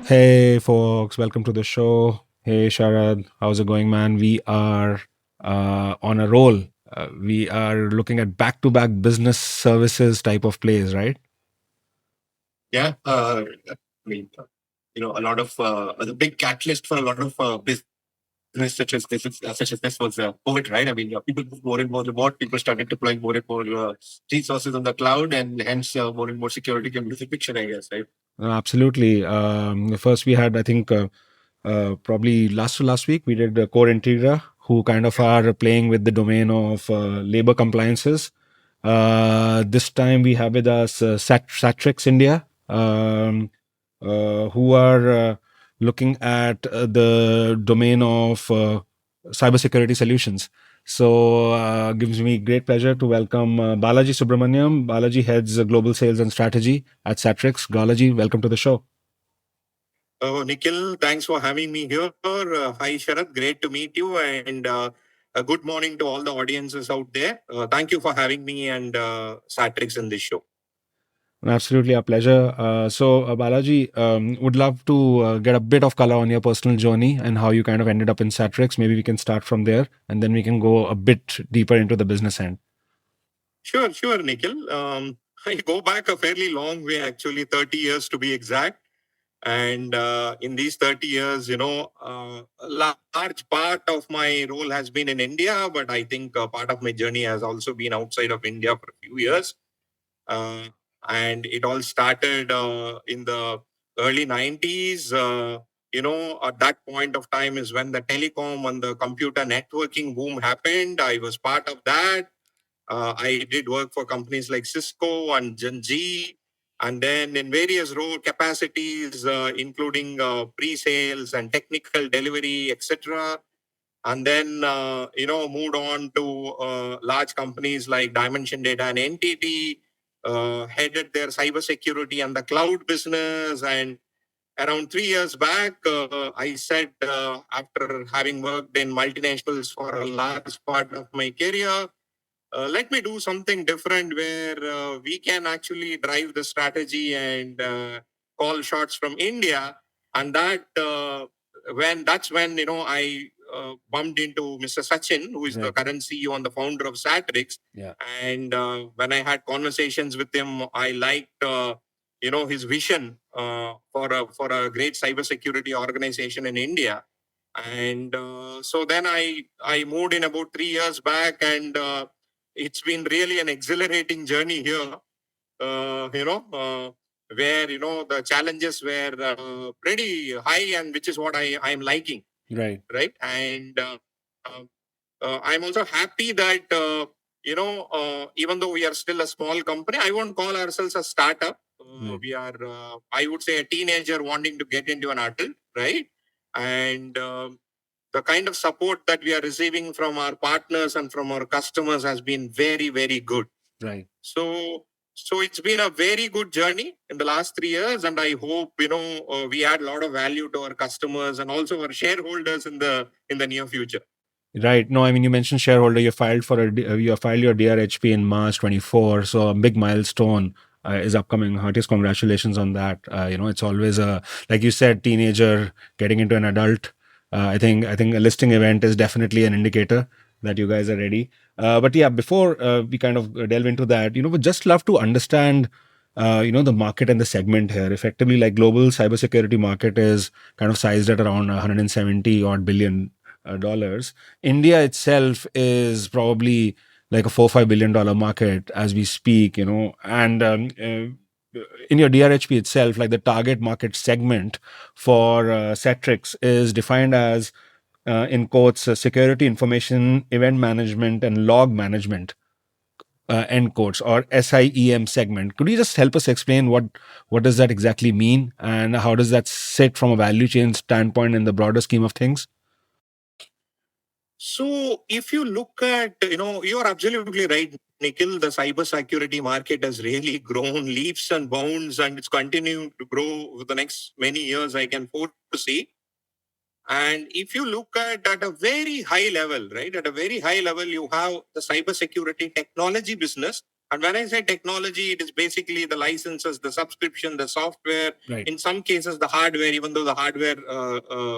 Hey folks, welcome to the show. Hey Sharad, how's it going, man? We are on a roll. We are looking at back-to-back business services type of plays, right? Yeah, I mean, a lot of the big catalyst for a lot of business such as this was COVID, right? I mean, people moved more and more remote. People started deploying more and more resources on the cloud, and hence more and more security came into the picture, I guess, right? Absolutely. First, we had, I think, probably last to last week, we did Core Integra, who kind of are playing with the domain of labor compliances. This time, we have with us Sattrix India, who are looking at the domain of cybersecurity solutions. So, gives me great pleasure to welcome Balaji Subramaniam. Balaji heads global sales and strategy at Sattrix. Balaji, welcome to the show. Nikhil, thanks for having me here. Hi, Sharad. Great to meet you. And a good morning to all the audiences out there. Thank you for having me and Satrix in this show. Absolutely, a pleasure. Balaji, would love to get a bit of color on your personal journey and how you kind of ended up in Satrix. Maybe we can start from there, and then we can go a bit deeper into the business end. Sure, Nikhil. I go back a fairly long way, actually, 30 years to be exact. And in these 30 years, a large part of my role has been in India, but I think part of my journey has also been outside of India for a few years. Uh, and it all started in the early 90s. At that point of time is when the telecom and the computer networking boom happened. I was part of that. I did work for companies like Cisco and Gen-G, and then in various role capacities, including pre-sales and technical delivery, etc. And then, moved on to large companies like Dimension Data and NTT, headed their cybersecurity and the cloud business. And around 3 years back, I said, after having worked in multinationals for a large part of my career, let me do something different where we can actually drive the strategy and call shots from India. And that's when I bumped into Mr. Sachin, who is the current CEO and the founder of Satrix. Yeah. And when I had conversations with him, I liked his vision for a great cybersecurity organization in India. And so then I moved in about 3 years back, and it's been really an exhilarating journey here. Where the challenges were pretty high, and which is what I'm liking. Right. Right. And uh, I'm also happy that even though we are still a small company, I won't call ourselves a startup. We are, I would say, a teenager wanting to get into an adult, right? And the kind of support that we are receiving from our partners and from our customers has been very, very good. Right. So it's been a very good journey in the last 3 years, and I hope we add a lot of value to our customers and also our shareholders in the near future. Right. No, I mean, you mentioned shareholder. You filed your DRHP in March 24. So a big milestone is upcoming. Heartiest congratulations on that. It's always a, like you said, teenager getting into an adult. I think a listing event is definitely an indicator that you guys are ready. But yeah, before we kind of delve into that, we'd just love to understand, the market and the segment here. Effectively, like global cybersecurity market is kind of sized at around 170 odd billion dollars. India itself is probably like a $4-5 billion market as we speak, and in your DRHP itself, like the target market segment for Cetrix is defined as, in quotes, security information, event management, and log management. End quotes, or SIEM segment. Could you just help us explain what does that exactly mean, and how does that sit from a value chain standpoint in the broader scheme of things? So if you look at, you're absolutely right, Nikhil. The cybersecurity market has really grown leaps and bounds, and it's continuing to grow over the next many years, I can foresee. And if you look at a very high level, right, at a very high level, you have the cybersecurity technology business, And when I say technology, it is basically the licenses, the subscription, the software, Right. in some cases, the hardware, even though the hardware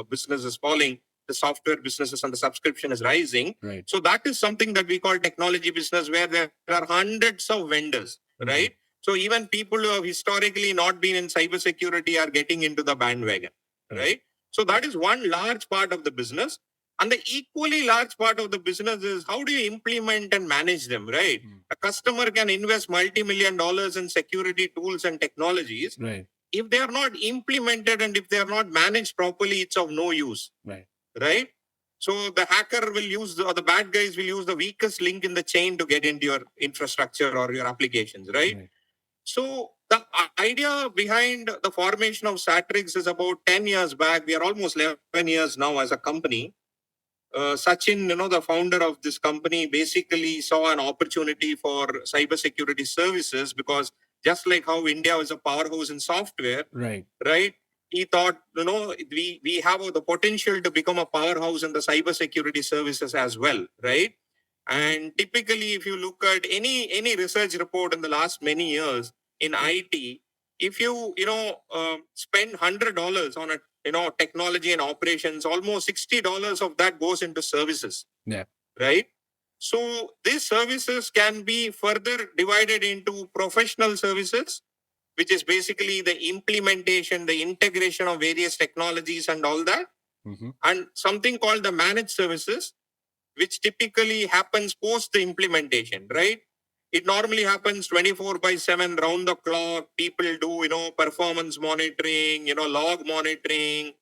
business is falling, the software businesses and the subscription is rising. Right. So that is something that we call technology business, where there are hundreds of vendors, right? So even people who have historically not been in cybersecurity are getting into the bandwagon, right? So that is one large part of the business. And the equally large part of the business is how do you implement and manage them, right? A customer can invest multi-million dollars in security tools and technologies. Right. If they are not implemented and if they are not managed properly, it's of no use. Right? So the hacker will use, or the bad guys will use the weakest link in the chain to get into your infrastructure or your applications, right? So the idea behind the formation of Sattrix is about 10 years back. We are almost 11 years now as a company. Sachin, the founder of this company, basically saw an opportunity for cybersecurity services, because just like how India was a powerhouse in software, right? He thought, we have the potential to become a powerhouse in the cybersecurity services as well, right? And typically, if you look at any research report in the last many years in IT, if you spend $100 on a technology and operations, almost $60 of that goes into services. Yeah. Right. So these services can be further divided into professional services, which is basically the implementation, the integration of various technologies and all that. And something called the managed services, which typically happens post the implementation, right? It normally happens 24/7, round the clock. People do, performance monitoring, log monitoring,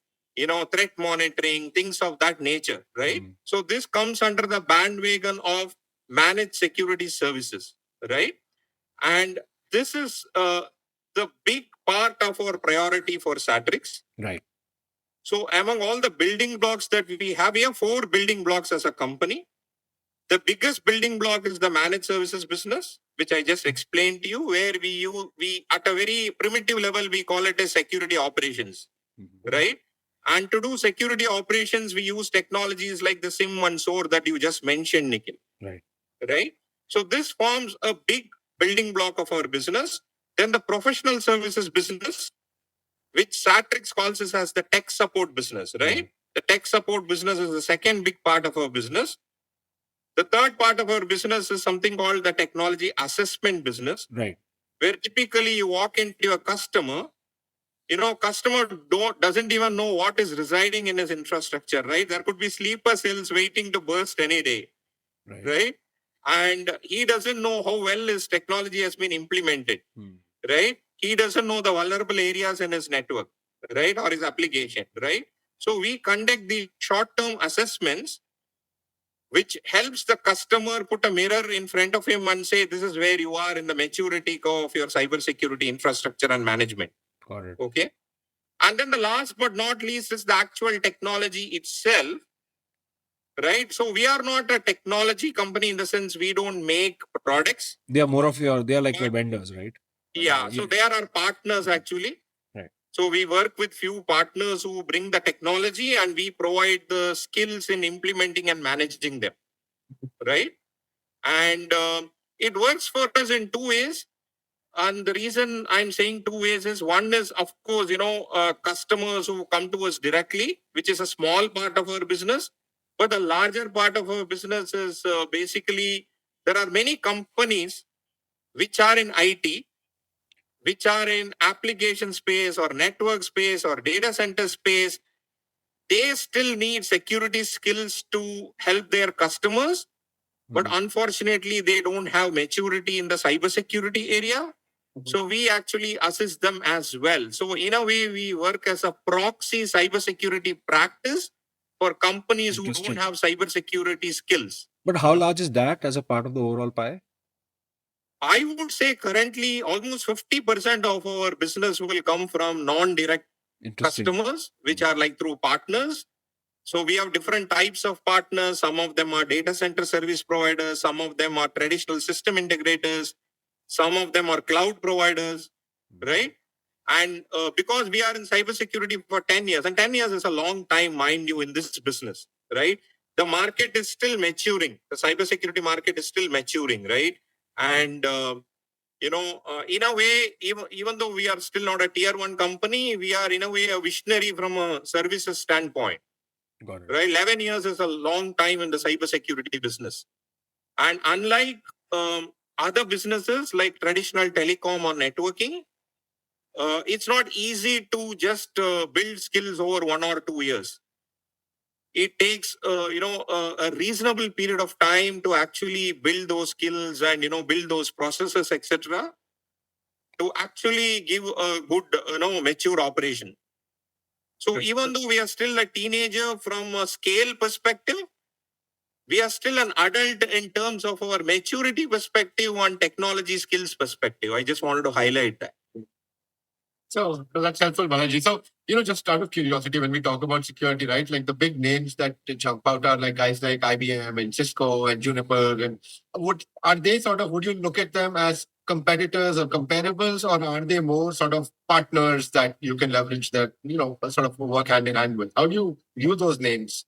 threat monitoring, things of that nature, right? So this comes under the bandwagon of managed security services, right? And this is the big part of our priority for Sattrix. Right. So among all the building blocks that we have 4 building blocks as a company. The biggest building block is the managed services business, which I just explained to you, where we at a very primitive level, we call it as security operations, right? And to do security operations, we use technologies like the SIM and SOAR that you just mentioned, Nikhil. Right? So this forms a big building block of our business. Then the professional services business, which Sattrix calls us as the tech support business, right? The tech support business is the second big part of our business. The third part of our business is something called the technology assessment business, right? Where typically you walk into a customer, customer doesn't even know what is residing in his infrastructure, right? There could be sleeper cells waiting to burst any day, right? And he doesn't know how well his technology has been implemented, right? He doesn't know the vulnerable areas in his network, right? Or his application, right? So we conduct the short-term assessments, which helps the customer put a mirror in front of him and say, this is where you are in the maturity curve of your cybersecurity infrastructure and management. Got it. Okay. And then the last but not least is the actual technology itself, right? So we are not a technology company in the sense we don't make products. They are like your vendors, right? Yeah. So they are our partners actually. Right. So we work with few partners who bring the technology and we provide the skills in implementing and managing them. Right. And it works for us in 2 ways. And the reason I'm saying 2 ways is, one is, of course, customers who come to us directly, which is a small part of our business. But the larger part of our business is basically there are many companies which are in IT, which are in application space or network space or data center space. They still need security skills to help their customers. But unfortunately, they don't have maturity in the cybersecurity area. So we actually assist them as well. So in a way, we work as a proxy cybersecurity practice for companies who don't have cybersecurity skills. But how large is that as a part of the overall pie? I would say currently almost 50% of our business will come from non-direct customers, which are like through partners. So we have different types of partners. Some of them are data center service providers. Some of them are traditional system integrators. Some of them are cloud providers, right? And because we are in cybersecurity for 10 years, and 10 years is a long time, mind you, in this business, right? The market is still maturing. The cybersecurity market is still maturing, right? And in a way, even though we are still not a tier one company, we are in a way a visionary from a services standpoint. Got it. Right, 11 years is a long time in the cybersecurity business, and unlike other businesses like traditional telecom or networking, it's not easy to just build skills over 1 or 2 years. It takes a reasonable period of time to actually build those skills and build those processes, etc., to actually give a good mature operation. So even though we are still a teenager from a scale perspective, we are still an adult in terms of our maturity perspective and technology skills perspective. I just wanted to highlight that. So that's helpful, Balaji. So, just out of curiosity, when we talk about security, right, like the big names that jump out are like guys like IBM and Cisco and Juniper. And would you look at them as competitors or comparables, or are they more sort of partners that you can leverage that, sort of work hand in hand with? How do you view those names?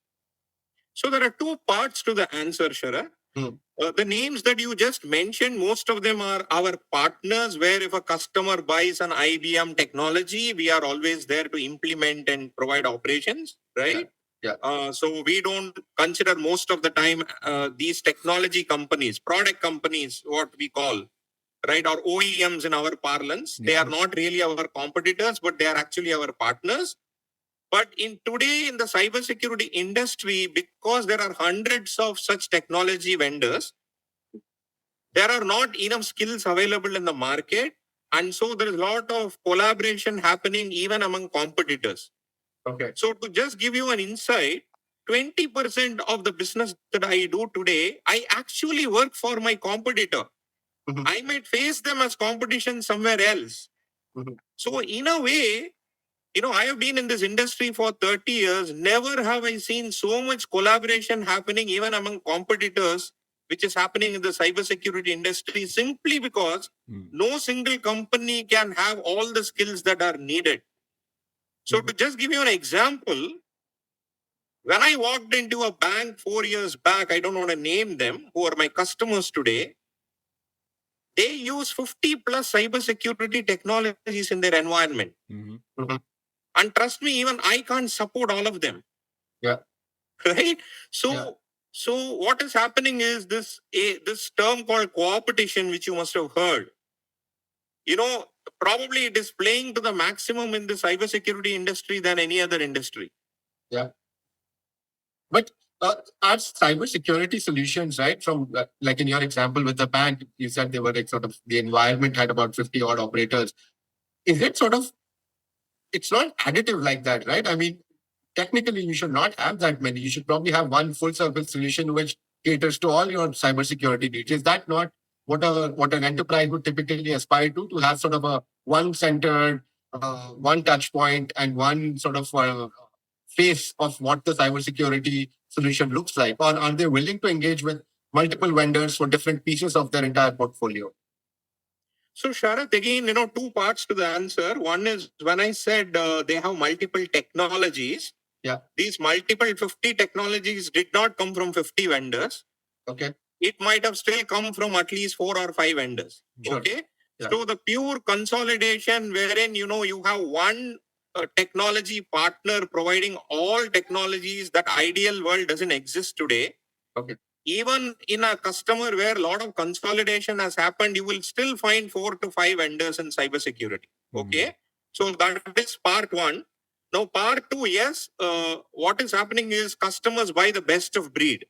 So there are two parts to the answer, Shara. The names that you just mentioned, most of them are our partners, where if a customer buys an IBM technology, we are always there to implement and provide operations, right? Yeah. So we don't consider most of the time these technology companies, product companies, what we call, right, or OEMs in our parlance. They are not really our competitors, but they are actually our partners. But in the cybersecurity industry, because there are hundreds of such technology vendors, there are not enough skills available in the market. And so there is a lot of collaboration happening even among competitors. Okay. So to just give you an insight, 20% of the business that I do today, I actually work for my competitor. I might face them as competition somewhere else. So in a way, I have been in this industry for 30 years. Never have I seen so much collaboration happening even among competitors, which is happening in the cybersecurity industry, simply because no single company can have all the skills that are needed. So to just give you an example, when I walked into a bank 4 years back, I don't want to name them, who are my customers today, they use 50 plus cybersecurity technologies in their environment. And trust me, even I can't support all of them. Yeah. Right? So what is happening is this term called coopetition, which you must have heard. Probably it is playing to the maximum in the cybersecurity industry than any other industry. Yeah. But are cybersecurity solutions, right? From like in your example with the bank, you said they were like sort of the environment had about 50 odd operators. Is it sort of, it's not additive like that, right? I mean, technically you should not have that many. You should probably have one full service solution which caters to all your cybersecurity needs. Is that not what an enterprise would typically aspire to have sort of a one centered, one touch point and one sort of face of what the cybersecurity solution looks like? Or are they willing to engage with multiple vendors for different pieces of their entire portfolio? So Sharath, again, two parts to the answer. One is when I said they have multiple technologies. Yeah. These multiple 50 technologies did not come from 50 vendors. Okay. It might have still come from at least 4 or 5 vendors. Sure. Okay. Yeah. So the pure consolidation wherein, you have one technology partner providing all technologies, that ideal world doesn't exist today. Okay. Even in a customer where a lot of consolidation has happened, you will still find 4 to 5 vendors in cybersecurity. Okay. So that is part one. Now, part two, yes, what is happening is customers buy the best of breed.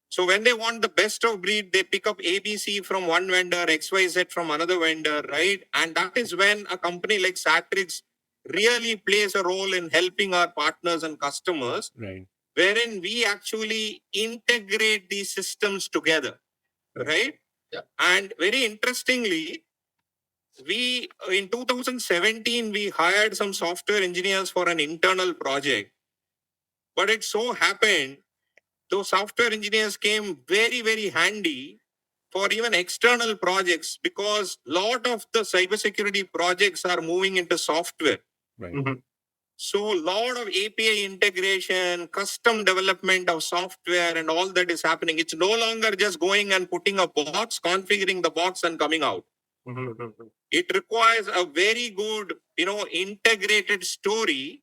So when they want the best of breed, they pick up ABC from one vendor, XYZ from another vendor, right? And that is when a company like Sattrix really plays a role in helping our partners and customers, Right. wherein we actually integrate these systems together, right? Yeah. And very interestingly, we in 2017 we hired some software engineers for an internal project, but it so happened those software engineers came very, very handy for even external projects, because a lot of the cybersecurity projects are moving into software. Right. So a lot of API integration, custom development of software and all that is happening. It's no longer just going and putting a box, configuring the box and coming out. It requires a very good, integrated story.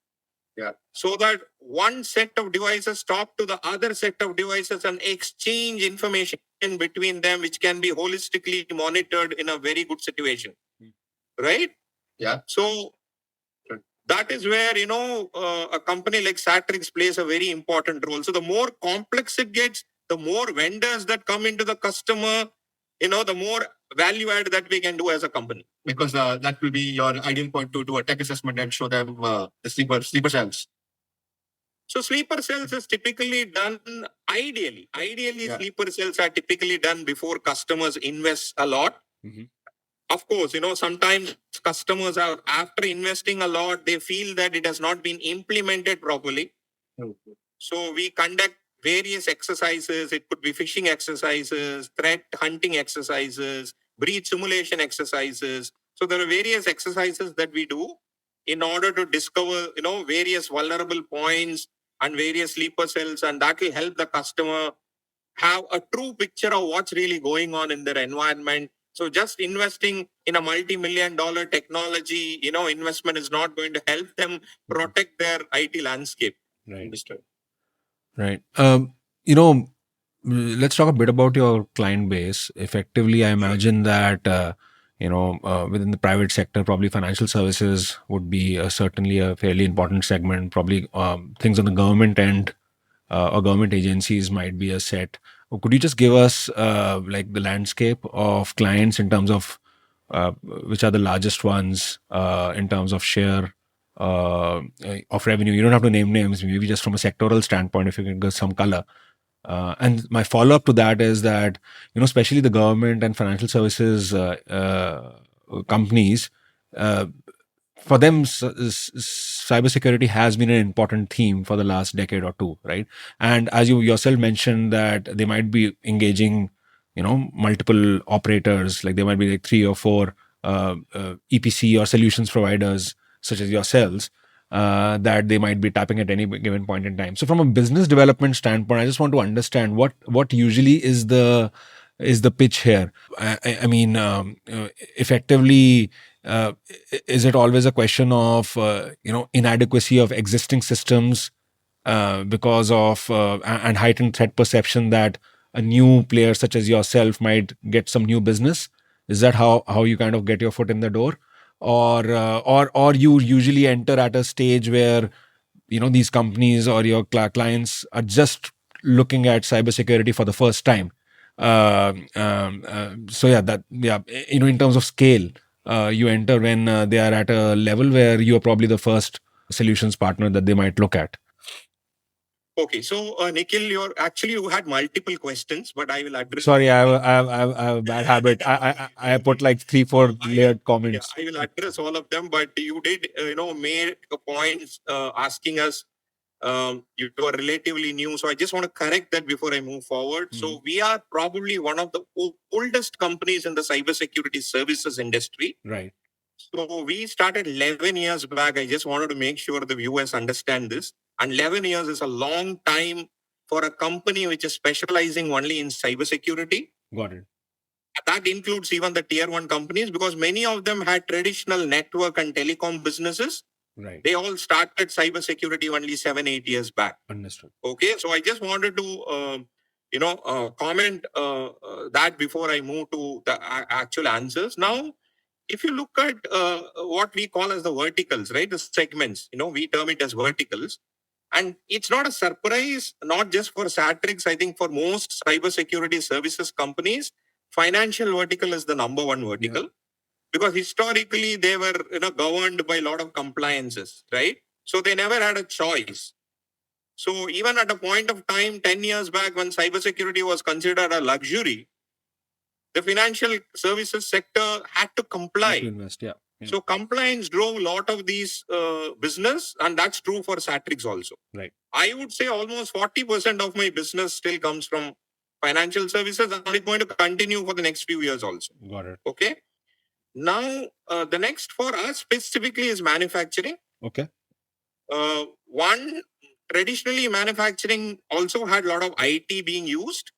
Yeah. So that one set of devices talk to the other set of devices and exchange information between them, which can be holistically monitored in a very good situation. Right? Yeah. So that is where, a company like Sattrix plays a very important role. So the more complex it gets, the more vendors that come into the customer, the more value add that we can do as a company. Because that will be your ideal point to do a tech assessment and show them the sleeper cells. So sleeper cells is typically done ideally. Ideally, yeah. Sleeper cells are typically done before customers invest a lot. Mm-hmm. Of course, sometimes customers are, after investing a lot, they feel that it has not been implemented properly. Okay. So we conduct various exercises. It could be phishing exercises, threat hunting exercises, breach simulation exercises. So there are various exercises that we do in order to discover, various vulnerable points and various sleeper cells, and that will help the customer have a true picture of what's really going on in their environment. So just investing in a multi-million dollar technology, investment is not going to help them protect their IT landscape. Right. Understood. Right. Let's talk a bit about your client base. Effectively, I imagine that within the private sector, probably financial services would be certainly a fairly important segment. Probably things on the government end or government agencies might be a set. Could you just give us like the landscape of clients in terms of which are the largest ones in terms of share of revenue? You don't have to name names, maybe just from a sectoral standpoint, if you can give some color. And my follow up to that is that, especially the government and financial services companies, for them, cybersecurity has been an important theme for the last decade or two, right? And as you yourself mentioned, that they might be engaging, multiple operators, like there might be like 3 or 4 EPC or solutions providers, such as yourselves, that they might be tapping at any given point in time. So, from a business development standpoint, I just want to understand what usually is the pitch here. I mean, effectively, uh, is it always a question of inadequacy of existing systems because of and heightened threat perception that a new player such as yourself might get some new business? Is that how you kind of get your foot in the door, or you usually enter at a stage where these companies or your clients are just looking at cybersecurity for the first time? So yeah, in terms of scale, you enter when they are at a level where you are probably the first solutions partner that they might look at. Okay, so Nikhil, you had multiple questions, but I will address. Sorry, I have a bad habit. I put like 3-4 layered comments. Yeah, I will address all of them, but you did make a point asking us. You are relatively new, so I just want to correct that before I move forward. Mm-hmm. So we are probably one of the oldest companies in the cybersecurity services industry. Right. So we started 11 years back. I just wanted to make sure the viewers understand this. And 11 years is a long time for a company which is specializing only in cybersecurity. Got it. That includes even the tier 1 companies, because many of them had traditional network and telecom businesses. Right. They all started cybersecurity only 7-8 years back. Understood. Okay, so I just wanted to comment that before I move to the actual answers. Now, if you look at what we call as the verticals, right, the segments, we term it as verticals. And it's not a surprise, not just for Sattrix. I think for most cybersecurity services companies, financial vertical is the number one vertical. Yeah. Because historically they were governed by a lot of compliances, right? So they never had a choice. So even at a point of time 10 years back, when cybersecurity was considered a luxury, the financial services sector had to comply. To invest, yeah. So compliance drove a lot of these business, and that's true for Sattrix also. Right. I would say almost 40% of my business still comes from financial services, and it's going to continue for the next few years also. Got it. Okay. Now, the next for us specifically is manufacturing. Okay. One, traditionally manufacturing also had a lot of IT being used,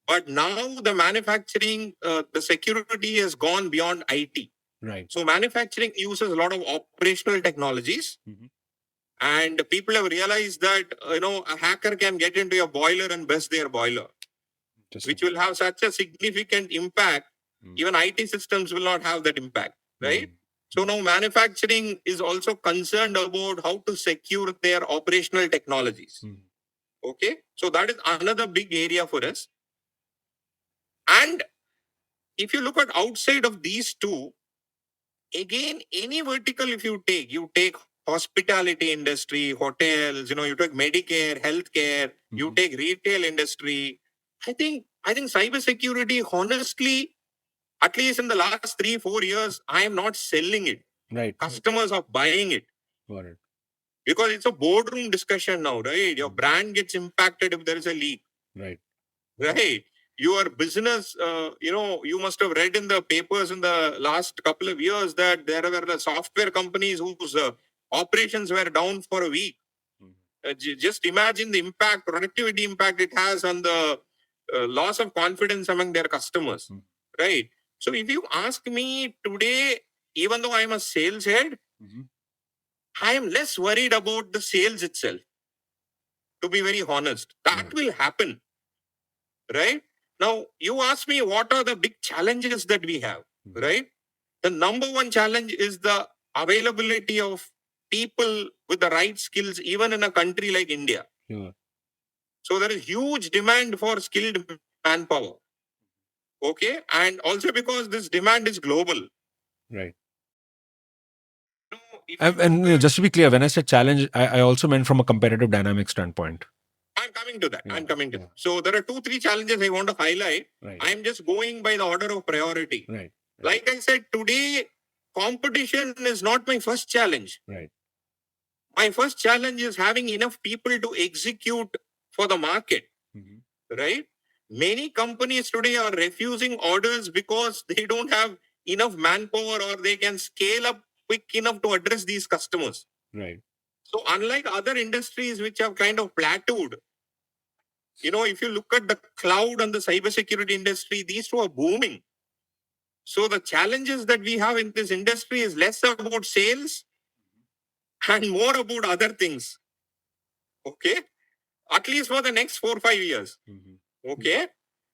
but now the manufacturing, the security has gone beyond IT. Right. So manufacturing uses a lot of operational technologies, and people have realized that a hacker can get into your boiler and bust their boiler, which will have such a significant impact. Even IT systems will not have that impact, right? So now manufacturing is also concerned about how to secure their operational technologies. Okay, so that is another big area for us. And if you look at outside of these two, again, any vertical, if you take hospitality industry, hotels, you take Medicare, healthcare, you take retail industry. I think cybersecurity, honestly, at least in the last 3-4 years, I am not selling it. Right. Customers are buying it. Got it. Because it's a boardroom discussion now, right? Your brand gets impacted if there is a leak. Right. Right. Your business, you must have read in the papers in the last couple of years that there were the software companies whose operations were down for a week. Just imagine the impact, productivity impact it has on the loss of confidence among their customers. Right. So if you ask me today, even though I'm a sales head, I am less worried about the sales itself. To be very honest, that will happen. Right? Now, you ask me what are the big challenges that we have, right? The number one challenge is the availability of people with the right skills, even in a country like India. Sure. So there is huge demand for skilled manpower. Okay. And also because this demand is global. Right. No, if you And look at- just to be clear, when I said challenge, I also meant from a competitive dynamic standpoint. I'm coming to that. Yeah, I'm coming to yeah. that. So there are 2-3 challenges I want to highlight. Right. I'm just going by the order of priority. Right. Like I said, today, competition is not my first challenge. Right. My first challenge is having enough people to execute for the market. Right? Many companies today are refusing orders because they don't have enough manpower or they can scale up quick enough to address these customers. Right. So unlike other industries which have kind of plateaued, if you look at the cloud and the cybersecurity industry, these two are booming. So the challenges that we have in this industry is less about sales and more about other things. Okay. At least for the next 4-5 years. Okay.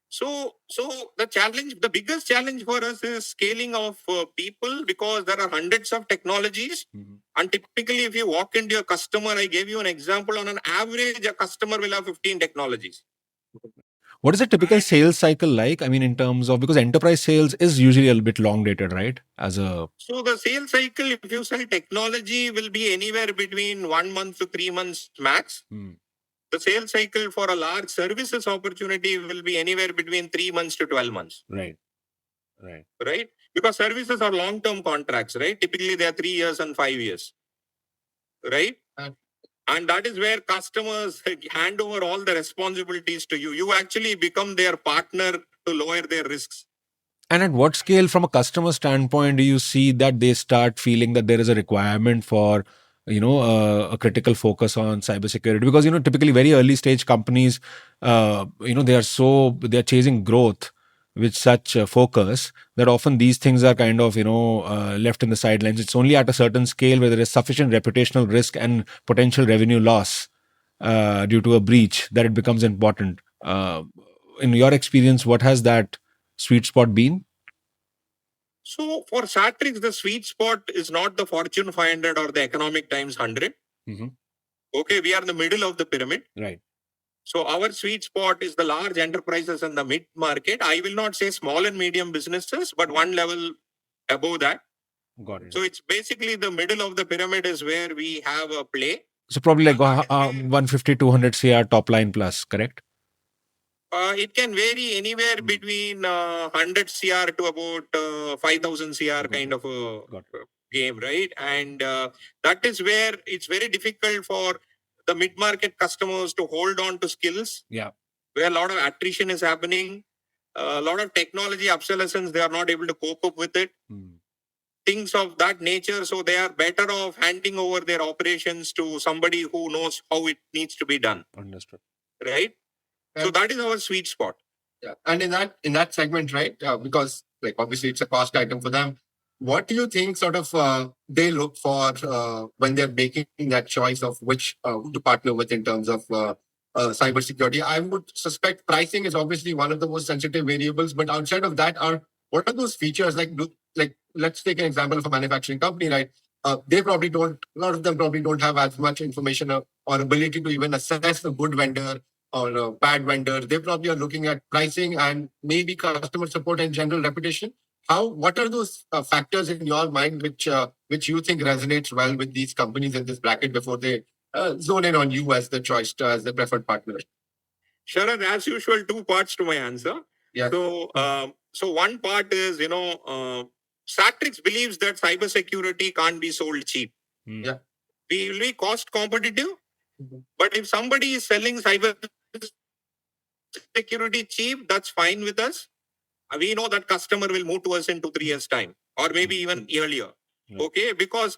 So the biggest challenge for us is scaling of people because there are hundreds of technologies. And typically, if you walk into a customer, I gave you an example, on an average, a customer will have 15 technologies. What is a typical sales cycle like? I mean, in terms of, because enterprise sales is usually a bit long dated, right? So the sales cycle, if you sell technology, will be anywhere between 1 month to 3 months max. The sales cycle for a large services opportunity will be anywhere between 3 months to 12 months. Right. Right. Right? Because services are long-term contracts, right? Typically, they are 3 years and 5 years. Right? And that is where customers hand over all the responsibilities to you. You actually become their partner to lower their risks. And at what scale, from a customer standpoint, do you see that they start feeling that there is a requirement for, a critical focus on cybersecurity? Because, typically very early stage companies, they are chasing growth with such focus that often these things are kind of, left in the sidelines. It's only at a certain scale where there is sufficient reputational risk and potential revenue loss due to a breach that it becomes important. In your experience, what has that sweet spot been? So for Sattrix, the sweet spot is not the Fortune 500 or the Economic Times 100. Okay, we are in the middle of the pyramid. Right. So our sweet spot is the large enterprises and the mid market. I will not say small and medium businesses, but one level above that. Got it. So it's basically the middle of the pyramid is where we have a play. So probably like 150, 200 CR top line plus, correct? It can vary anywhere between 100 CR to about 5,000 CR kind of a game, right? And that is where it's very difficult for the mid-market customers to hold on to skills. Yeah. Where a lot of attrition is happening, a lot of technology obsolescence, they are not able to cope up with it. things of that nature. So they are better off handing over their operations to somebody who knows how it needs to be done. Understood. Right. So that is our sweet spot. Yeah. And in that segment, right? Because like obviously it's a cost item for them. What do you think sort of they look for when they're making that choice of which to partner with in terms of cybersecurity? I would suspect pricing is obviously one of the most sensitive variables, but outside of that, what are those features like? Like let's take an example of a manufacturing company, right? They probably don't. A lot of them probably don't have as much information or ability to even assess a good vendor or a bad vendor. They probably are looking at pricing and maybe customer support and general reputation. What are those factors in your mind which you think resonates well with these companies in this bracket before they zone in on you as the choice, as the preferred partner? Sharan, as usual, two parts to my answer. Yeah. So one part is, Sattrix believes that cybersecurity can't be sold cheap. Yeah. We will be cost competitive, but if somebody is selling cyber security cheap, that's fine with us. We know that customer will move to us in 2-3 years' time, or maybe even earlier. Okay, because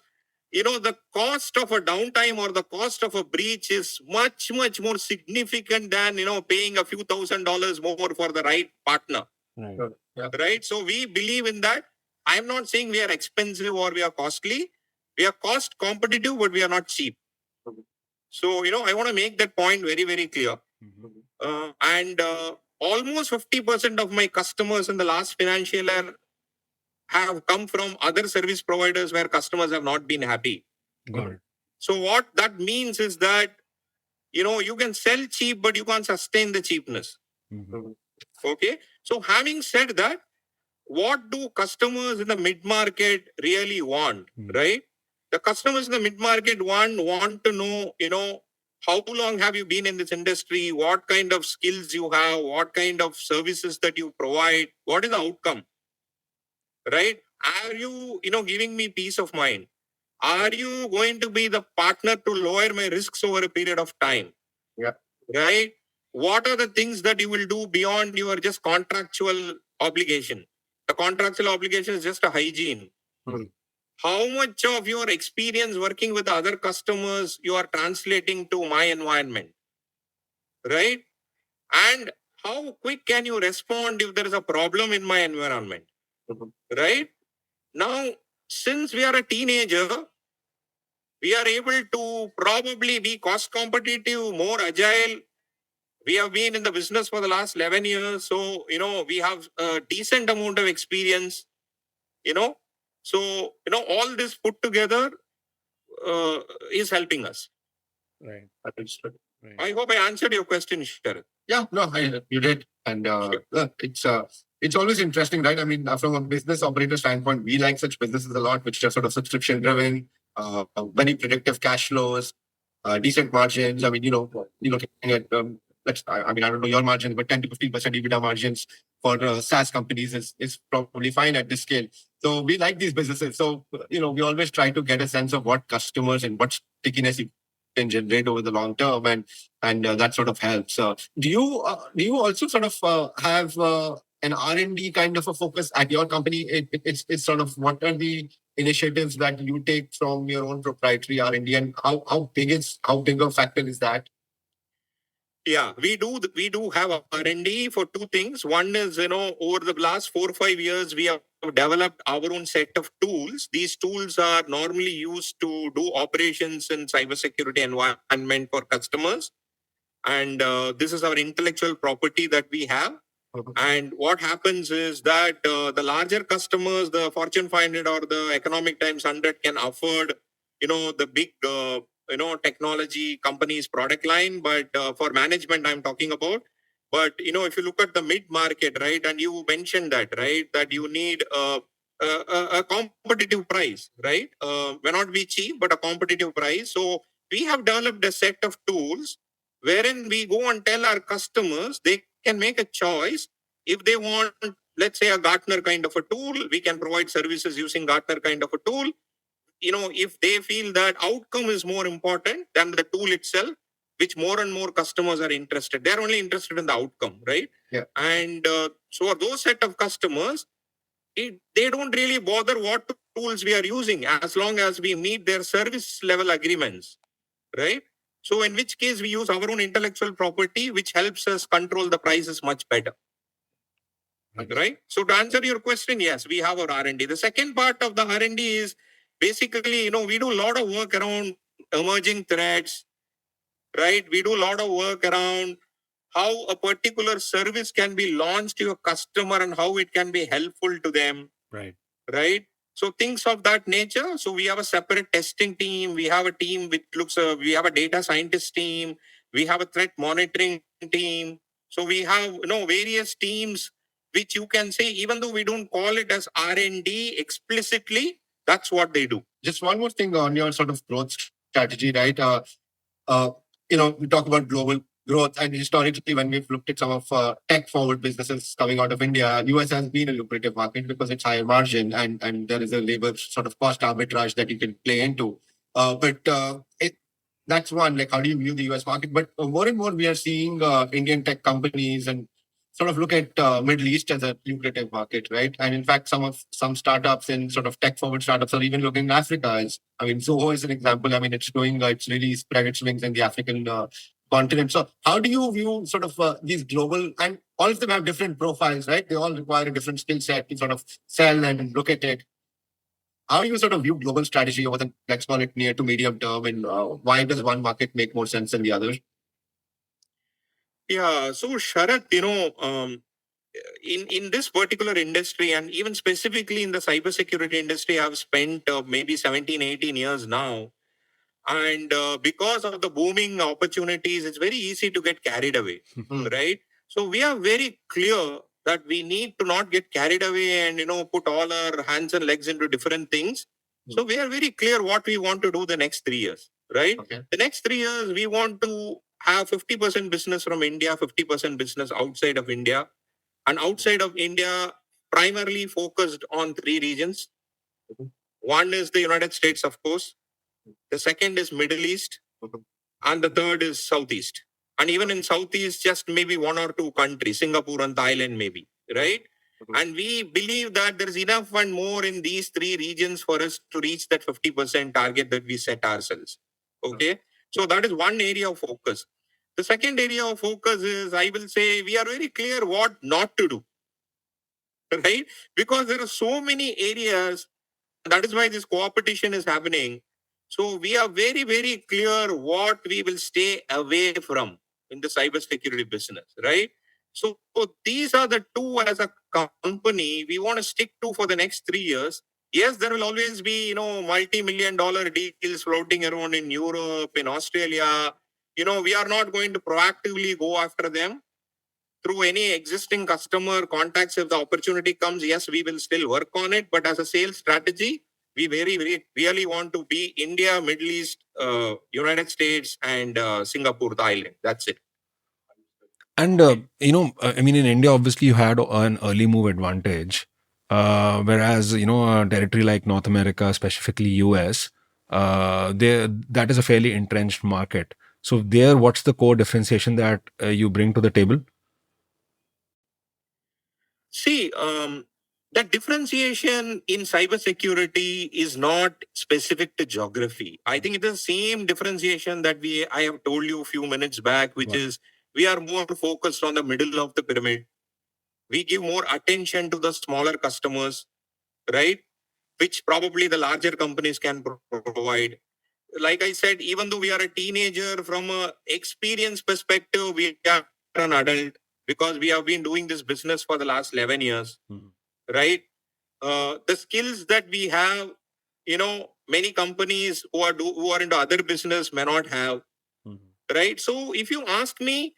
the cost of a downtime or the cost of a breach is much, much more significant than paying a few $1,000s more for the right partner. Right. Yeah. Right. So we believe in that. I'm not saying we are expensive or we are costly. We are cost competitive, but we are not cheap. So I want to make that point very, very clear. And almost 50% of my customers in the last financial year have come from other service providers where customers have not been happy. Got it. So what that means is that, you can sell cheap, but you can't sustain the cheapness. Okay. So having said that, what do customers in the mid-market really want, right? The customers in the mid-market want to know, how long have you been in this industry? What kind of skills you have? What kind of services that you provide? What is the outcome? Right? Are you, giving me peace of mind? Are you going to be the partner to lower my risks over a period of time? Yeah. Right? What are the things that you will do beyond your just contractual obligation? The contractual obligation is just a hygiene. How much of your experience working with other customers you are translating to my environment? Right? And how quick can you respond if there is a problem in my environment? Right? Now, since we are a teenager, we are able to probably be cost competitive, more agile. We have been in the business for the last 11 years. So, we have a decent amount of experience, So, all this put together is helping us. Right. Understood. Right. I hope I answered your question, Sharat. Yeah, no, you did. And it's always interesting, right? I mean, from a business operator standpoint, we like such businesses a lot, which are sort of subscription driven, very predictive cash flows, decent margins. I mean, you're looking at, I don't know your margins, but 10 to 15% EBITDA margins for SaaS companies is probably fine at this scale. So we like these businesses. So, we always try to get a sense of what customers and what stickiness you can generate over the long term, and that sort of helps. Do you also sort of have an R&D kind of a focus at your company? It's sort of what are the initiatives that you take from your own proprietary R&D, and how big a factor is that? Yeah, we do have R&D for two things. One is, over the last 4 or 5 years, we have developed our own set of tools. These tools are normally used to do operations in cybersecurity environment for customers. And this is our intellectual property that we have. And what happens is that the larger customers, the Fortune 500 or the Economic Times 100 can afford, the big, technology companies product line. But for management, I'm talking about. But, if you look at the mid-market, right, and you mentioned that, right, that you need a competitive price, right? May not be cheap, but a competitive price. So we have developed a set of tools wherein we go and tell our customers they can make a choice. If they want, let's say, a Gartner kind of a tool, we can provide services using Gartner kind of a tool. If they feel that outcome is more important than the tool itself, which more and more customers are interested. They're only interested in the outcome, right? Yeah. And so those set of customers, they don't really bother what tools we are using as long as we meet their service level agreements, right? So in which case we use our own intellectual property, which helps us control the prices much better. Right. So to answer your question, yes, we have our R&D. The second part of the R&D is basically, we do a lot of work around emerging threats, right? We do a lot of work around how a particular service can be launched to a customer and how it can be helpful to them. Right. So things of that nature. So we have a separate testing team. We have a team which we have a data scientist team. We have a threat monitoring team. So we have, various teams which you can say, even though we don't call it as R&D explicitly, that's what they do. Just one more thing on your sort of growth strategy, right? Uh, we talk about global growth, and historically, when we've looked at some of tech forward businesses coming out of India, US has been a lucrative market because it's higher margin and there is a labor sort of cost arbitrage that you can play into. That's one, like how do you view the US market? But more and more, we are seeing Indian tech companies and sort of look at Middle East as a lucrative market, right? And in fact, some startups and sort of tech forward startups are even looking at Africa as, Zoho is an example. It's doing, it's really spread its wings in the African continent. So how do you view sort of these global, and all of them have different profiles, right? They all require a different skill set to sort of sell and look at it. How do you sort of view global strategy over the, let's call it, near to medium term, and why does one market make more sense than the other? Yeah. So Sharath, in this particular industry, and even specifically in the cybersecurity industry, I've spent maybe 17, 18 years now. And because of the booming opportunities, it's very easy to get carried away, right? So we are very clear that we need to not get carried away and, put all our hands and legs into different things. So we are very clear what we want to do the next 3 years, right? Okay. The next 3 years, we want to have 50% business from India, 50% business outside of India. And outside of India, primarily focused on 3 regions. One is the United States, of course. The second is Middle East. And the third is Southeast. And even in Southeast, just maybe 1 or 2 countries, Singapore and Thailand, maybe, right? And we believe that there is enough and more in these 3 regions for us to reach that 50% target that we set ourselves. Okay. So that is one area of focus. The second area of focus is, I will say, we are very clear what not to do, right? Because there are so many areas. That is why this co-opetition is happening. So we are very, very clear what we will stay away from in the cybersecurity business, right? So these are the two as a company we want to stick to for the next 3 years. Yes, there will always be, multi-million-dollar deals floating around in Europe, in Australia. We are not going to proactively go after them through any existing customer contacts. If the opportunity comes, yes, we will still work on it. But as a sales strategy, we very, very really want to be India, Middle East, United States, and Singapore, Thailand. That's it. And in India, obviously, you had an early move advantage, whereas a territory like North America, specifically US, that is a fairly entrenched market. So there, what's the core differentiation that you bring to the table? See, the differentiation in cybersecurity is not specific to geography. I think it is the same differentiation that I have told you a few minutes back, which is we are more focused on the middle of the pyramid. We give more attention to the smaller customers, right? Which probably the larger companies can provide. Like I said, even though we are a teenager, from a experience perspective, we are an adult because we have been doing this business for the last 11 years, right? The skills that we have, many companies who are into other business may not have, right? So if you ask me,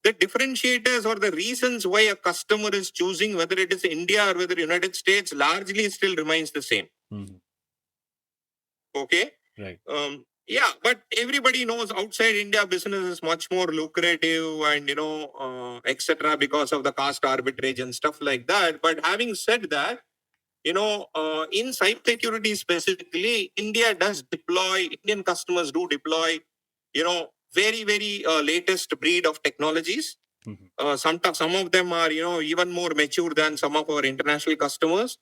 the differentiators or the reasons why a customer is choosing whether it is India or whether United States largely still remains the same. Okay. Right. Yeah, but everybody knows outside India business is much more lucrative and etc. because of the cost arbitrage and stuff like that. But having said that, in cybersecurity specifically, Indian customers do deploy, very, very latest breed of technologies. Some of them are, even more mature than some of our international customers.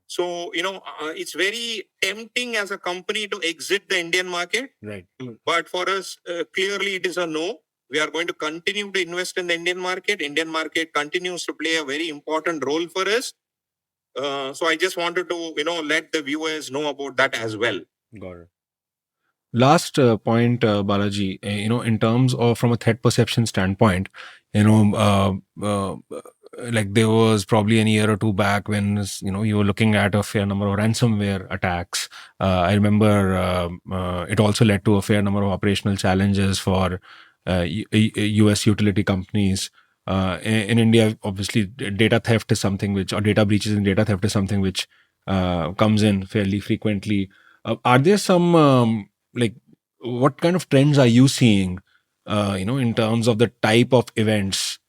So, it's very tempting as a company to exit the Indian market. Right. But for us, clearly it is a no. We are going to continue to invest in the Indian market. Indian market continues to play a very important role for us. So I just wanted to, let the viewers know about that as well. Got it. Last point, Balaji, in terms of from a threat perception standpoint, you know, like there was probably a year or two back when, you were looking at a fair number of ransomware attacks. I remember it also led to a fair number of operational challenges for US utility companies. In India, obviously, data theft is something which, or data breaches and data theft is something which comes in fairly frequently. Are there some like what kind of trends are you seeing in terms of the type of events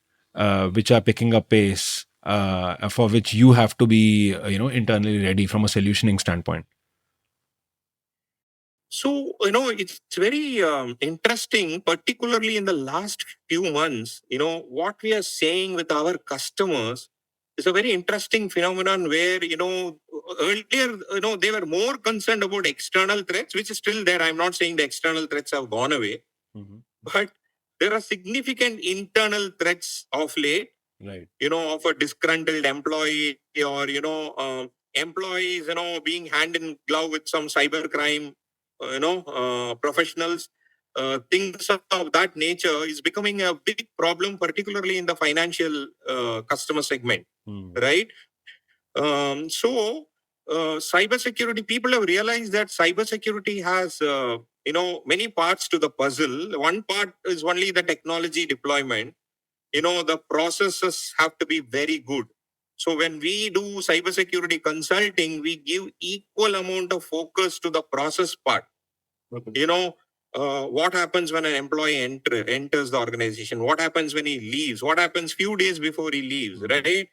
which are picking up pace, for which you have to be internally ready from a solutioning standpoint? So, it's very interesting, particularly in the last few months, what we are saying with our customers is a very interesting phenomenon where, earlier, they were more concerned about external threats, which is still there. I'm not saying the external threats have gone away, but there are significant internal threats of late, Right. of a disgruntled employee or, employees, being hand in glove with some cyber crime, professionals. Things of that nature is becoming a big problem, particularly in the financial customer segment, right? Cybersecurity, people have realized that cybersecurity has, many parts to the puzzle. One part is only the technology deployment. The processes have to be very good. So when we do cybersecurity consulting, we give equal amount of focus to the process part. What happens when an employee enters the organization? What happens when he leaves? What happens few days before he leaves, right?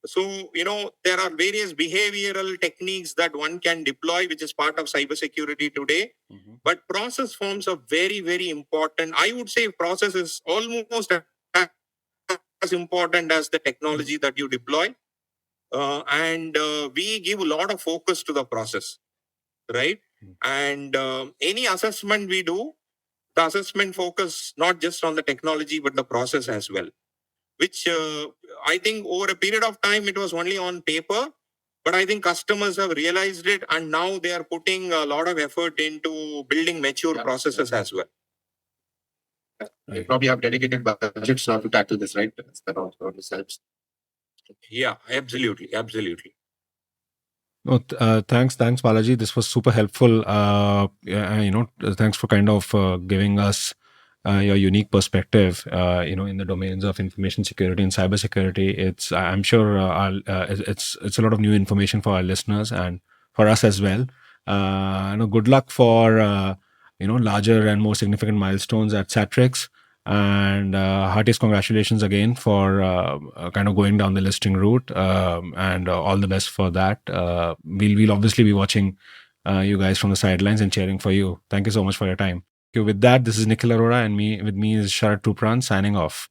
So, there are various behavioral techniques that one can deploy, which is part of cybersecurity today. But process forms are very, very important. I would say process is almost as important as the technology that you deploy. And we give a lot of focus to the process, right? And any assessment we do, the assessment focus not just on the technology, but the process as well, which I think over a period of time, it was only on paper. But I think customers have realized it, and now they are putting a lot of effort into building mature processes as well. They probably have dedicated budgets now to tackle this, right? That also helps. Yeah, absolutely. Absolutely. No, thanks, Balaji. This was super helpful. Thanks for kind of giving us your unique perspective. In the domains of information security and cybersecurity. I'm sure, it's a lot of new information for our listeners and for us as well. Good luck for larger and more significant milestones at Sattrix. And heartiest congratulations again for kind of going down the listing route, and all the best for that. We'll obviously be watching you guys from the sidelines and cheering for you. Thank you so much for your time. Okay, with that, this is Nikhil Arora, and with me is Sharat Tupran signing off.